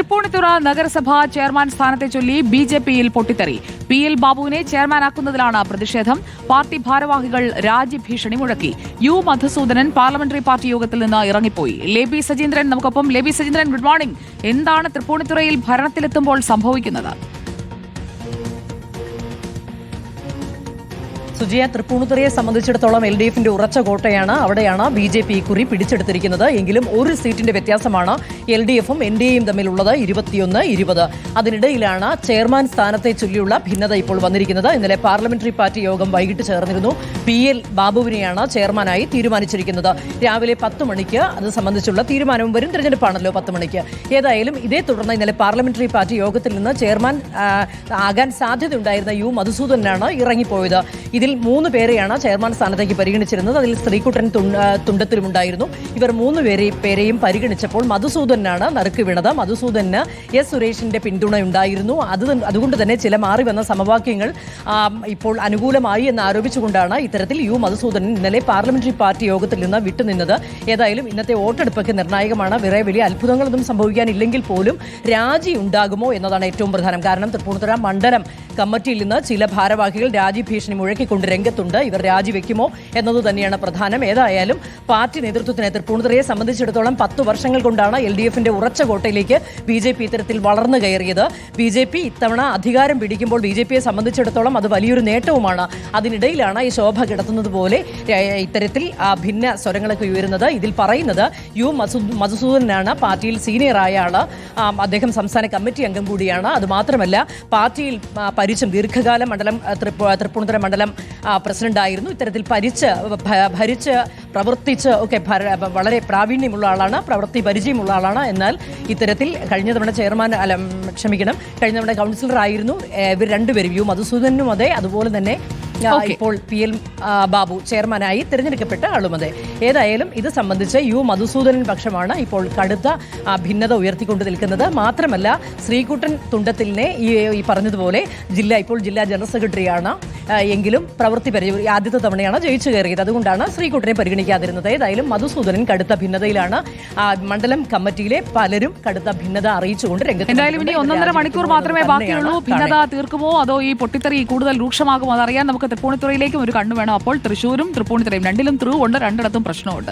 തൃപ്പൂണിത്തുറ നഗരസഭാ ചെയർമാൻ സ്ഥാനത്തെ ചൊല്ലി ബിജെപിയിൽ പൊട്ടിത്തെറി. പി.എൽ. ബാബുവിനെ ചെയർമാനാക്കുന്നതിലാണ് പ്രതിഷേധം. പാർട്ടി ഭാരവാഹികൾ രാജിഭീഷണി മുഴക്കി. യു മധുസൂദനൻ പാർലമെന്ററി പാർട്ടി യോഗത്തിൽ നിന്ന് ഇറങ്ങിപ്പോയി. ലേബി സജീന്ദ്രൻ നമുക്കൊപ്പം. ലേബി സജീന്ദ്രൻ, ഗുഡ് മോർണിംഗ്. എന്താണ് തൃപ്പൂണിത്തുറയിൽ ഭരണത്തിലെത്തുമ്പോൾ സംഭവിക്കുന്നത്? സുജിയ, തൃപ്പൂണിത്തുറയെ സംബന്ധിച്ചിടത്തോളം LDFന്റെ ഉറച്ച കോട്ടയാണ്. അവിടെയാണ് BJP കുറി പിടിച്ചെടുത്തിരിക്കുന്നത്. എങ്കിലും ഒരു സീറ്റിന്റെ വ്യത്യാസമാണ് LDFും NDAയും തമ്മിലുള്ളത്, 21-20. അതിനിടയിലാണ് ചെയർമാൻ സ്ഥാനത്തെ ചൊല്ലിയുള്ള ഭിന്നത ഇപ്പോൾ വന്നിരിക്കുന്നത്. ഇന്നലെ പാർലമെന്ററി പാർട്ടി യോഗം വൈകിട്ട് ചേർന്നിരുന്നു. P.L. ബാബുവിനെയാണ് ചെയർമാനായി തീരുമാനിച്ചിരിക്കുന്നത്. രാവിലെ 10 മണിക്ക് അത് സംബന്ധിച്ചുള്ള തീരുമാനവും വരും. തെരഞ്ഞെടുപ്പാണല്ലോ 10 മണിക്ക്. ഏതായാലും ഇതേ തുടർന്ന് ഇന്നലെ പാർലമെന്ററി പാർട്ടി യോഗത്തിൽ നിന്ന് ചെയർമാൻ ആകാൻ സാധ്യതയുണ്ടായിരുന്ന യു മധുസൂദനാണ് ഇറങ്ങിപ്പോയത്. ഇതിൽ 3 പേരെയാണ് ചെയർമാൻ സ്ഥാനത്തേക്ക് പരിഗണിച്ചിരുന്നത്. അതിൽ ശ്രീകുട്ടൻ തുണ്ടത്തിലുമുണ്ടായിരുന്നു. ഇവർ 3 പേരെയും പരിഗണിച്ചപ്പോൾ മധുസൂദനാണ് നറുക്ക് വീണത്. മധുസൂദന് S. സുരേഷിന്റെ പിന്തുണയുണ്ടായിരുന്നു. അതുകൊണ്ട് തന്നെ ചില മാറി വന്ന സമവാക്യങ്ങൾ ഇപ്പോൾ അനുകൂലമായി എന്ന് ആരോപിച്ചുകൊണ്ടാണ് ഇത്തരത്തിൽ യു മധുസൂദനൻ ഇന്നലെ പാർലമെന്ററി പാർട്ടി യോഗത്തിൽ നിന്ന് വിട്ടുനിന്നത്. ഏതായാലും ഇന്നത്തെ വോട്ടെടുപ്പൊക്കെ നിർണായകമാണ്. വേറെ വലിയ അത്ഭുതങ്ങളൊന്നും സംഭവിക്കാനില്ലെങ്കിൽ പോലും രാജി ഉണ്ടാകുമോ എന്നതാണ് ഏറ്റവും പ്രധാനം. കാരണം തൃപ്പൂണിത്തുറ മണ്ഡലം കമ്മിറ്റിയിൽ നിന്ന് ചില ഭാരവാഹികൾ രാജി ഭീഷണി മുഴക്കിക്കൊണ്ട് രംഗത്തുണ്ട്. ഇവർ രാജിവെക്കുമോ എന്നത് തന്നെയാണ് പ്രധാനം. ഏതായാലും പാർട്ടി നേതൃത്വത്തിന് തൃപ്പൂണിത്തുറയെ സംബന്ധിച്ചിടത്തോളം 10 വർഷങ്ങൾ കൊണ്ടാണ് LDFന്റെ ഉറച്ച കോട്ടയിലേക്ക് BJP ഇത്തരത്തിൽ വളർന്നു കയറിയത്. BJP ഇത്തവണ അധികാരം പിടിക്കുമ്പോൾ BJPയെ സംബന്ധിച്ചിടത്തോളം അത് വലിയൊരു നേട്ടവുമാണ്. അതിനിടയിലാണ് ഈ ശോഭ കിടത്തുന്നത് പോലെ ഇത്തരത്തിൽ ഭിന്ന സ്വരങ്ങളൊക്കെ ഉയരുന്നത്. ഇതിൽ പറയുന്നത് യു മധുസൂദനാണ് പാർട്ടിയിൽ സീനിയറായ ആള്. അദ്ദേഹം സംസ്ഥാന കമ്മിറ്റി അംഗം കൂടിയാണ്. അതുമാത്രമല്ല പാർട്ടിയിൽ ദീർഘകാലം തൃപ്പൂണിത്തുറ മണ്ഡലം പ്രസിഡന്റായിരുന്നു. ഇത്തരത്തിൽ ഭരിച്ച് പ്രവർത്തിച്ച് ഒക്കെ വളരെ പ്രാവീണ്യമുള്ള ആളാണ്, പ്രവൃത്തി പരിചയമുള്ള ആളാണ്. എന്നാൽ ഇത്തരത്തിൽ കഴിഞ്ഞ തവണ കഴിഞ്ഞ തവണ കൗൺസിലർ ആയിരുന്നു. ഇവർ രണ്ടുപേരും യു മധുസൂദനും അതെ, അതുപോലെ തന്നെ ഇപ്പോൾ P.L. ബാബു ചെയർമാനായി തിരഞ്ഞെടുക്കപ്പെട്ട ആളുമതെ. ഏതായാലും ഇത് സംബന്ധിച്ച് യു മധുസൂദനൻ പക്ഷമാണ് ഇപ്പോൾ കടുത്ത ഭിന്നത ഉയർത്തിക്കൊണ്ട് നിൽക്കുന്നത്. മാത്രമല്ല ശ്രീകുട്ടൻ തുണ്ടത്തിലിനെ ഈ പറഞ്ഞതുപോലെ ഇപ്പോൾ ജില്ലാ ജനറൽ സെക്രട്ടറിയാണ്. എങ്കിലും പ്രവൃത്തി പരിചയം ആദ്യത്തെ തവണയാണ് ജയിച്ചു കയറിയത്. അതുകൊണ്ടാണ് ശ്രീകുട്ടനെ പരിഗണിക്കാതിരുന്നത്. ഏതായാലും മധുസൂദനൻ കടുത്ത ഭിന്നതയിലാണ്. മണ്ഡലം കമ്മിറ്റിയിലെ പലരും കടുത്ത ഭിന്നത അറിയിച്ചുകൊണ്ട് രംഗത്ത്. എന്തായാലും ഇനി 1.5 മണിക്കൂർ മാത്രമേ ബാക്കിയുള്ളൂ. ഭിന്നത തീർക്കുമോ അതോ ഈ പൊട്ടിത്തെറി കൂടുതൽ രൂക്ഷമാകുമോ അതറിയാൻ നമുക്ക് തൃപ്പൂണിത്തുറയിലേക്കും ഒരു കണ്ണു വേണം. അപ്പോൾ തൃശ്ശൂരും തൃപ്പൂണിത്തുറയും രണ്ടിലും ഉണ്ട്, രണ്ടിടത്തും പ്രശ്നമുണ്ട്.